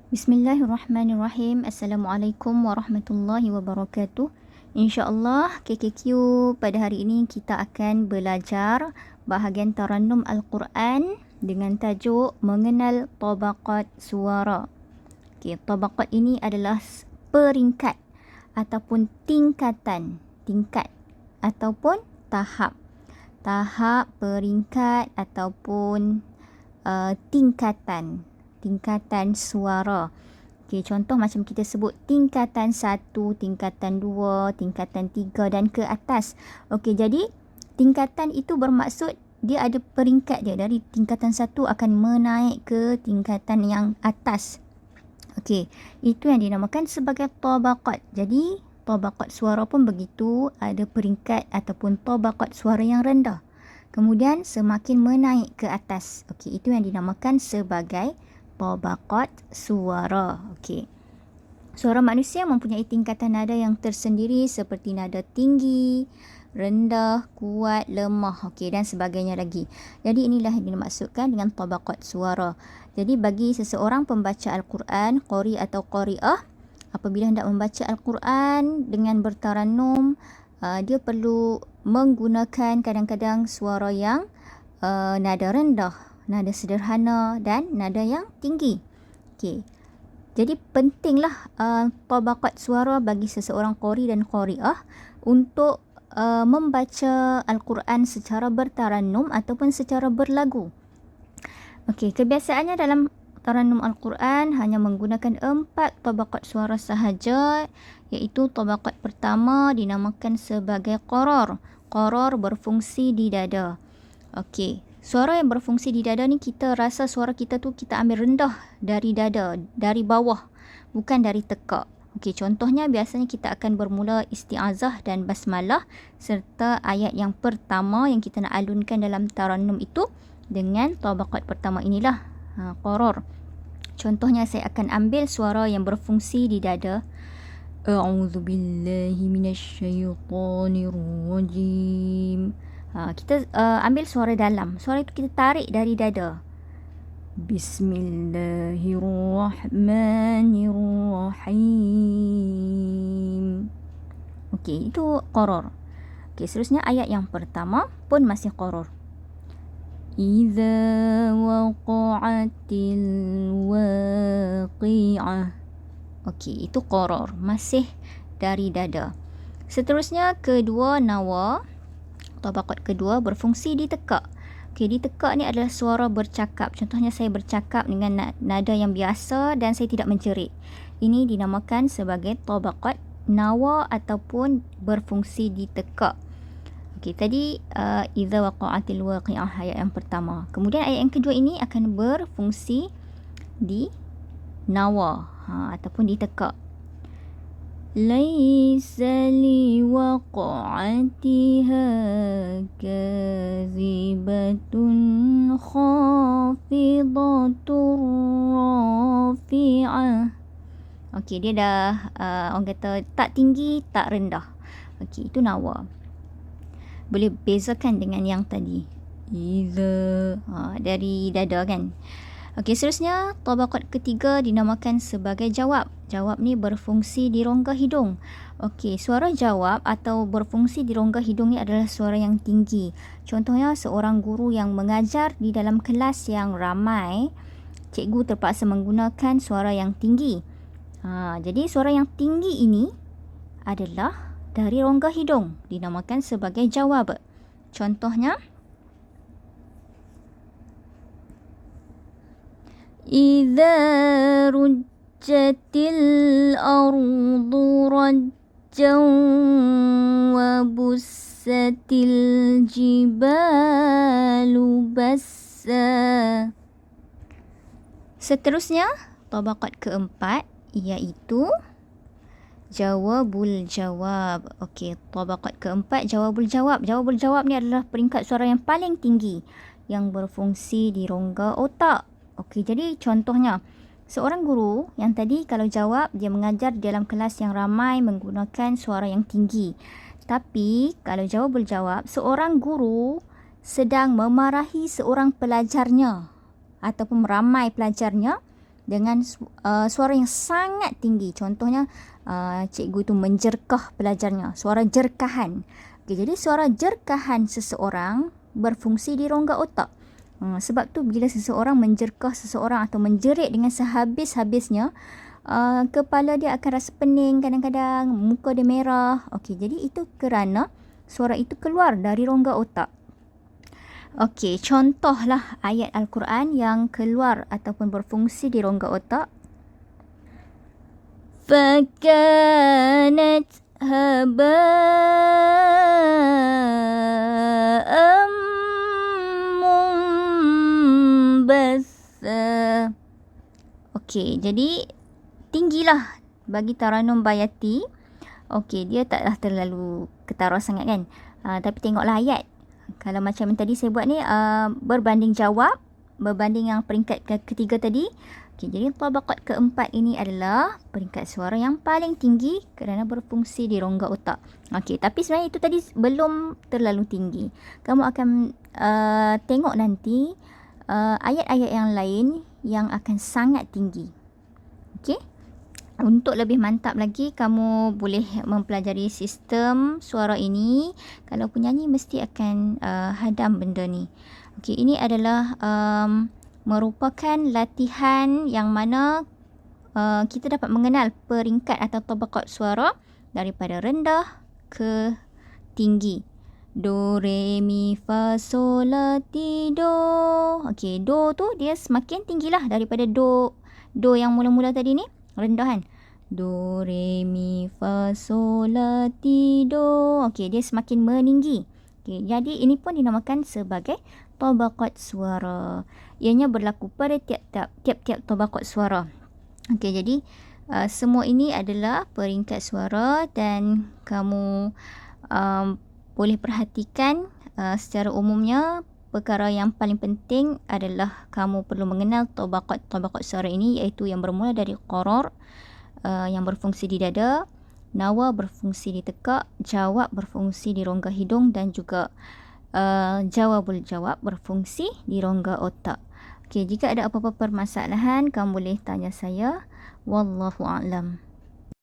Bismillahirrahmanirrahim. Assalamualaikum warahmatullahi wabarakatuh. InsyaAllah KKQ pada hari ini kita akan belajar bahagian Tarannum Al-Quran dengan tajuk Mengenal Tabaqat Suara. Tabaqat ini adalah peringkat ataupun tingkatan, tingkat ataupun tahap. Tahap, peringkat ataupun tingkatan suara. Contoh macam kita sebut tingkatan 1, tingkatan 2, tingkatan 3 dan ke atas. Jadi tingkatan itu bermaksud dia ada peringkat dia. Dari tingkatan 1 akan menaik ke tingkatan yang atas. Itu yang dinamakan sebagai tabaqat. Jadi tabaqat suara pun begitu, ada peringkat ataupun tabaqat suara yang rendah. Kemudian semakin menaik ke atas. Itu yang dinamakan sebagai tabaqat suara. Suara manusia mempunyai tingkatan nada yang tersendiri seperti nada tinggi, rendah, kuat, lemah, dan sebagainya lagi. Jadi inilah yang dimaksudkan dengan tabaqat suara. Jadi bagi seseorang pembaca Al-Quran, qari atau qari'ah, apabila hendak membaca Al-Quran dengan bertarannum, dia perlu menggunakan kadang-kadang suara yang nada rendah, nada sederhana dan nada yang tinggi. Jadi pentinglah tabaqat suara bagi seseorang qari dan qari'ah untuk membaca Al-Quran secara bertarannum ataupun secara berlagu. Kebiasaannya dalam tarannum Al-Quran hanya menggunakan 4 tabaqat suara sahaja, iaitu tabaqat pertama dinamakan sebagai qarar. Qarar berfungsi di dada. Suara yang berfungsi di dada ni kita rasa suara kita tu kita ambil rendah dari dada, dari bawah, bukan dari tekak. Contohnya biasanya kita akan bermula isti'azah dan basmalah serta ayat yang pertama yang kita nak alunkan dalam tarannum itu dengan tabaqat pertama inilah, qarar. Contohnya saya akan ambil suara yang berfungsi di dada. A'udzubillahi minasyaitonirrajim. Kita ambil suara dalam. Suara itu kita tarik dari dada. Bismillahirrahmanirrahim. Itu qarar. Seterusnya ayat yang pertama pun masih qarar. Iza waqa'atil waqi'ah. Itu qarar, masih dari dada. Seterusnya kedua nawa. Tabaqat kedua berfungsi di tekak. Di tekak ni adalah suara bercakap. Contohnya saya bercakap dengan nada yang biasa dan saya tidak menjerit. Ini dinamakan sebagai tabaqat nawa ataupun berfungsi di tekak. Tadi idza waqa'atil waqi'ah ayat yang pertama. Kemudian ayat yang kedua ini akan berfungsi di nawa ataupun di tekak. Laisa liwaqa'atiha kazibatun khafidatur rafi'ah. Dia dah orang kata tak tinggi, tak rendah. Itu nawa. Boleh bezakan dengan yang tadi. Iza dari dada kan. Seterusnya tabaqat ketiga dinamakan sebagai jawab. Jawab ni berfungsi di rongga hidung. Suara jawab atau berfungsi di rongga hidung ni adalah suara yang tinggi. Contohnya seorang guru yang mengajar di dalam kelas yang ramai, cikgu terpaksa menggunakan suara yang tinggi. Jadi suara yang tinggi ini adalah dari rongga hidung, dinamakan sebagai jawab. Contohnya Idza rujjatil ardu rajjan wa bussatil jibalu bassa. Seterusnya tabaqat keempat iaitu jawabul jawab. Tabaqat keempat jawabul jawab. Jawabul jawab ni adalah peringkat suara yang paling tinggi yang berfungsi di rongga otak. Jadi contohnya seorang guru yang tadi kalau jawab dia mengajar dalam kelas yang ramai menggunakan suara yang tinggi. Tapi kalau jawabul jawab, seorang guru sedang memarahi seorang pelajarnya ataupun ramai pelajarnya dengan suara yang sangat tinggi. Contohnya cikgu tu menjerkah pelajarnya, suara jerkahan. Okay, jadi suara jerkahan seseorang berfungsi di rongga otak. Sebab tu bila seseorang menjerkah seseorang atau menjerit dengan sehabis-habisnya, kepala dia akan rasa pening, kadang-kadang muka dia merah. Okey, jadi itu kerana suara itu keluar dari rongga otak. Okey, contohlah ayat Al-Quran yang keluar ataupun berfungsi di rongga otak. فَكَانَتْ هَبَاءً مُنْبَثًّا. Okey, jadi tinggilah bagi Taranum Bayati. Okey, dia taklah terlalu ketara sangat kan. Tapi tengoklah ayat. Kalau macam tadi saya buat ni, berbanding jawab, berbanding yang peringkat ketiga tadi. Okay, jadi tabaqat keempat ini adalah peringkat suara yang paling tinggi kerana berfungsi di rongga otak. Okay, tapi sebenarnya itu tadi belum terlalu tinggi. Kamu akan tengok nanti ayat-ayat yang lain yang akan sangat tinggi. Okay. Untuk lebih mantap lagi, kamu boleh mempelajari sistem suara ini. Kalau penyanyi mesti akan hadam benda ni. Okey, ini adalah merupakan latihan yang mana kita dapat mengenal peringkat atau tabaqat suara daripada rendah ke tinggi. Do, re, mi, fa, sol, la, ti, do. Okey, do tu dia semakin tinggilah daripada do yang mula-mula tadi ni. Rendah kan? Do, re, mi, fa, sol, la, ti, do. Okey, dia semakin meninggi. Okey, jadi ini pun dinamakan sebagai tabaqat suara. Ianya berlaku pada tiap-tiap tabaqat suara. Okey, jadi semua ini adalah peringkat suara dan kamu boleh perhatikan secara umumnya. Perkara yang paling penting adalah kamu perlu mengenal tabaqat suara ini, iaitu yang bermula dari qarar yang berfungsi di dada, nawa berfungsi di tekak, jawab berfungsi di rongga hidung dan juga jawabul jawab berfungsi di rongga otak. Okey, jika ada apa-apa permasalahan kamu boleh tanya saya. Wallahu a'lam.